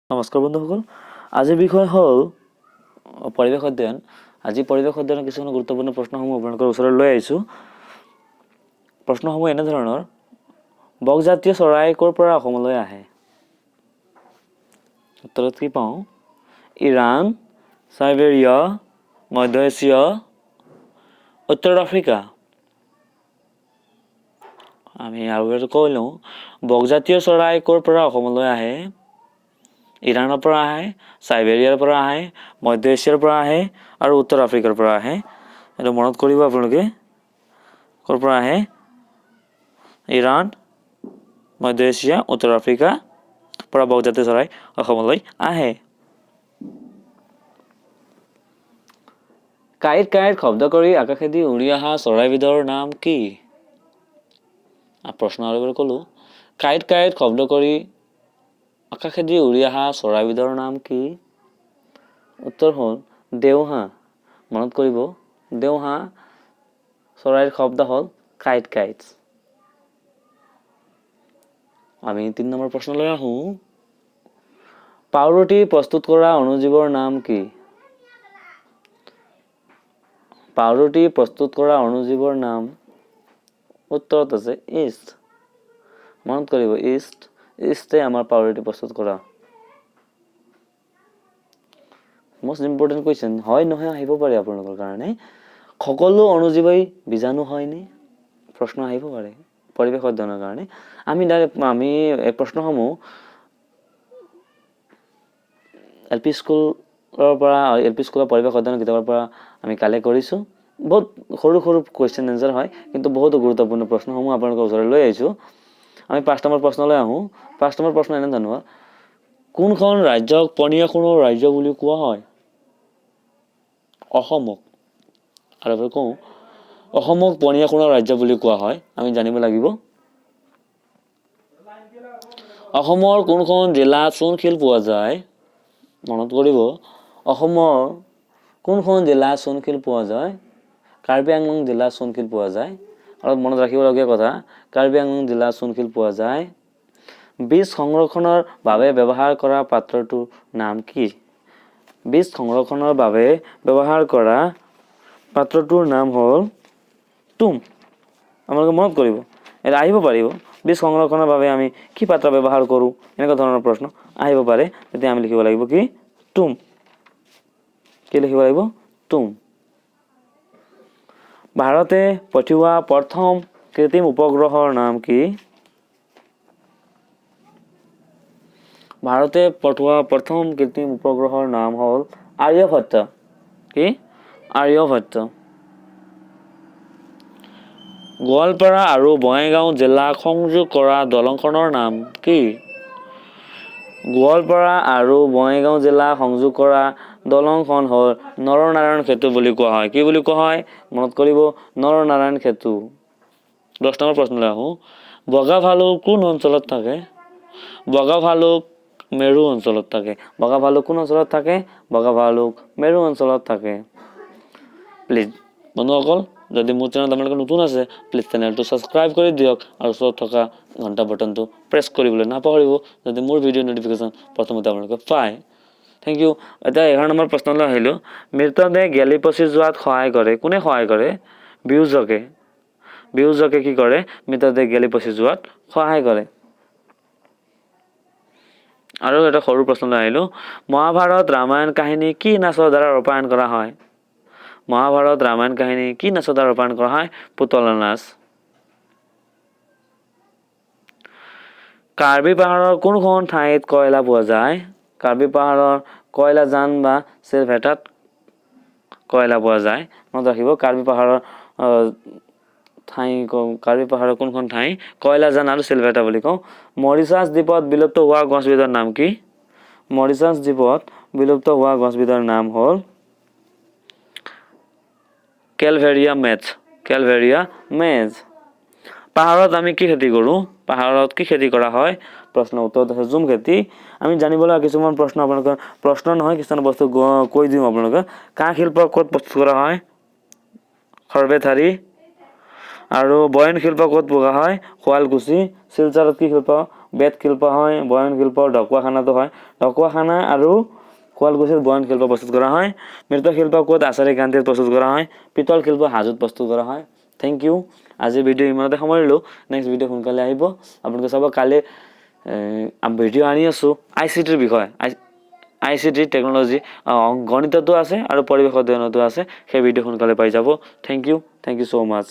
নমস্কাৰ বন্ধুসকল, আজিৰ বিষয় হ'ল পৰিৱেশ অধ্যয়ন। আজি পৰিৱেশ অধ্যয়নৰ কিছুমান গুৰুত্বপূৰ্ণ প্ৰশ্নসমূহ আপোনালোকৰ ওচৰলৈ লৈ আহিছোঁ। প্ৰশ্নসমূহ এনেধৰণৰ: বকজাতীয় চৰাই ক'ৰ পৰা অসমলৈ আহে? উত্তৰত কি পাওঁ? ইৰাণ, চাইবেৰিয়া, মধ্য এছিয়া, উত্তৰ আফ্ৰিকা। আমি আৰু এটা কৈ লওঁ, বকজাতীয় চৰাই ক'ৰ পৰা অসমলৈ আহে? ইৰাণৰ পৰা আহে, চাইবেৰিয়াৰ পৰা আহে, মধ্য এছিয়াৰ পৰা আহে আৰু উত্তৰ আফ্ৰিকাৰ পৰা আহে। এইটো মনত কৰিব আপোনালোকে। ক'ৰ পৰা আহে? ইৰাণ, মধ্য এছিয়া, উত্তৰ আফ্ৰিকা পৰা বকজাতীয় চৰাই অসমলৈ আহে। কাঁইট কাঁইট শব্দ কৰি আকাশেদি উৰি অহা চৰাইবিধৰ নাম কি? প্ৰশ্ন আৰু এবাৰ ক'লোঁ, কাঁইট কাঁইট শব্দ কৰি আকাশেদি উৰি অহা চৰাইবিধৰ নাম কি? উত্তৰ হ'ল দেওহাঁহ। মনত কৰিব, দেওহাঁহ চৰাইৰ শব্দ হ'ল কাঁইট কাঁইট। আমি ৩ নম্বৰ প্ৰশ্নলৈ আহোঁ। পাউৰুটি প্ৰস্তুত কৰা অণুজীৱৰ নাম কি? পাউৰুটি প্ৰস্তুত কৰা অণুজীৱৰ নাম উত্তৰত আছে ইষ্ট। মনত কৰিব, ইষ্টে আমাৰ পাউৰুটি প্ৰস্তুত কৰা। most important question, হয় নহয় আহিব পাৰে আপোনালোকৰ কাৰণে। সকলো অণুজীৱই বীজাণু হয়নে? প্ৰশ্ন আহিব পাৰে পৰিৱেশ অধ্যয়নৰ কাৰণে। আমি এই প্ৰশ্নসমূহ এল পি স্কুলৰ পৰিৱেশ অধ্যয়নৰ কিতাপৰ পৰা আমি কালেক্ট কৰিছোঁ। বহুত সৰু সৰু কুৱেশ্যন এনচাৰ হয়, কিন্তু বহুতো গুৰুত্বপূৰ্ণ প্ৰশ্নসমূহ আপোনালোকৰ ওচৰলৈ লৈ আহিছোঁ। আমি 5 নম্বৰ প্ৰশ্নলৈ আহোঁ। 5 নম্বৰ প্ৰশ্ন এনেধৰণৰ: কোনখন ৰাজ্যক পনীয়া সোণৰ ৰাজ্য বুলি কোৱা হয়? অসমক। আৰু এবাৰ কওঁ, অসমক পনীয়া সোণৰ ৰাজ্য বুলি কোৱা হয়। আমি জানিব লাগিব, অসমৰ কোনখন জিলাত চূণশিল পোৱা যায়? মনত কৰিব, অসমৰ কোনখন জিলাত চূণশিল পোৱা যায়? কাৰ্বি আংলং জিলাত চূণশিল পোৱা যায়। আৰু মনত ৰাখিবলগীয়া কথা, কাৰ্বি আংলং জিলাত চূণশিল পোৱা যায়। বীজ সংৰক্ষণৰ বাবে ব্যৱহাৰ কৰা পাত্ৰটোৰ নাম কি? বীজ সংৰক্ষণৰ বাবে ব্যৱহাৰ কৰা পাত্ৰটোৰ নাম হ'ল তুম। আপোনালোকে মনত কৰিব, এটা আহিব পাৰিব, বীজ সংৰক্ষণৰ বাবে আমি কি পাত্ৰ ব্যৱহাৰ কৰোঁ, এনেকুৱা ধৰণৰ প্ৰশ্ন আহিব পাৰে। তেতিয়া আমি লিখিব লাগিব কি? তুম। কি লিখিব লাগিব? তুম। ভাৰতে পঠিওৱা প্ৰথম কৃত্ৰিম উপগ্ৰহৰ নাম কি? ভাৰতে পঠোৱা প্ৰথম কৃত্ৰিম উপগ্ৰহৰ নাম হ'ল আৰ্যভট্ট। কি? আৰ্যভট্ট। গোৱালপাৰা আৰু বঙাইগাঁও জিলাক সংযোগ কৰা দলংখনৰ নাম কি? গোৱালপাৰা আৰু বঙাইগাঁও জিলা সংযোগ কৰা দলংখন হ'ল নৰনাৰায়ণ সেতু বুলি কোৱা হয়। কি বুলি কোৱা হয়? মনত কৰিব, নৰনাৰায়ণ সেতু। 10 নম্বৰ প্ৰশ্নলৈ আহোঁ। বগা ভালুক কোন অঞ্চলত থাকে? বগা ভালুক মেৰু অঞ্চলত থাকে। বগা ভালুক কোন অঞ্চলত থাকে? বগা ভালুক মেৰু অঞ্চলত থাকে। প্লিজ বন্ধুসকল, যদি মোৰ চেনেলত আপোনালোকে নতুন আছে, প্লিজ চেনেলটো ছাবস্ক্ৰাইব কৰি দিয়ক আৰু ওচৰত থকা ঘণ্টা বটনটো প্ৰেছ কৰিবলৈ নাপাহৰিব, যাতে মোৰ ভিডিঅ' নটিফিকেশ্যন প্ৰথমতে আপোনালোকে পায়। Thank you. এতিয়া 11 নম্বৰ প্ৰশ্নলৈ আহিলোঁ। মৃতদেহ গেলি পচি যোৱাত সহায় কৰে। কোনে সহায় কৰে? বিয়োজকে। বিয়োজকে কি কৰে? মৃতদেহ গেলি পচি যোৱাত সহায় কৰে। আৰু এটা সৰু প্ৰশ্নলৈ আহিলোঁ। মহাভাৰত ৰামায়ণ কাহিনী কি নাচৰ দ্বাৰা ৰূপায়ণ কৰা হয়? মহাভাৰত ৰামায়ণ কাহিনী কি নাচৰ দ্বাৰা ৰূপায়ণ কৰা হয়? পুতলা নাচ। কাৰ্বি পাহাৰৰ কোনখন ঠাইত কয়লা পোৱা যায়? কাৰ্বি পাহাৰৰ কয়লাজান বা চিলভেটাত কয়লা পোৱা যায়। মনত ৰাখিব, কাৰ্বি পাহাৰৰ কোনখন ঠাই? কয়লাজান আৰু চিলভেটা বুলি কওঁ। মৰিচাছ দ্বীপত বিলুপ্ত হোৱা গছবিধৰ নাম কি? মৰিচাছ দ্বীপত বিলুপ্ত হোৱা গছবিধৰ নাম হ'ল কেলভেৰিয়া মেজ। কেলভেৰিয়া মেজ। পাহাৰত আমি কি খেতি কৰোঁ? পাহাৰত কি খেতি কৰা হয়? প্ৰশ্ন উত্তৰত আছে ঝুম খেতি। আমি জানিব লগা কিছুমান প্ৰশ্ন আপোনালোকৰ প্ৰশ্ন নহয়, কিছুমান বস্তু কৈ দিওঁ আপোনালোকে। কাঁহ শিল্প ক'ত প্ৰস্তুত কৰা হয়? সৰ্থেবাৰী আৰু বয়ন শিল্প ক'ত পোৱা হয় শুৱালকুছি শিলচৰত কি শিল্প বেত শিল্প হয় বয়ন শিল্প ঢকুৱাখানাতো হয় ঢকুৱাখানা আৰু শুৱালকুছিত বয়ন শিল্প প্ৰস্তুত কৰা হয় মৃৎ শিল্প ক'ত আচাৰী কান্তিত প্ৰস্তুত কৰা হয় পিতল শিল্প হাজোত প্ৰস্তুত কৰা হয় থেংক ইউ আজিৰ ভিডিঅ' ইমানতে সামৰিলোঁ নেক্সট ভিডিঅ' সোনকালে আহিব আপোনালোকে চাব কালি ভিডিঅ' আনি আছোঁ ICTৰ বিষয়ে ICT টেকনলজি গণিততো আছে আৰু পৰিৱেশ অধ্যয়নতো আছে সেই ভিডিঅ' সোনকালে পাই যাব থেংক ইউ ছ' মাছ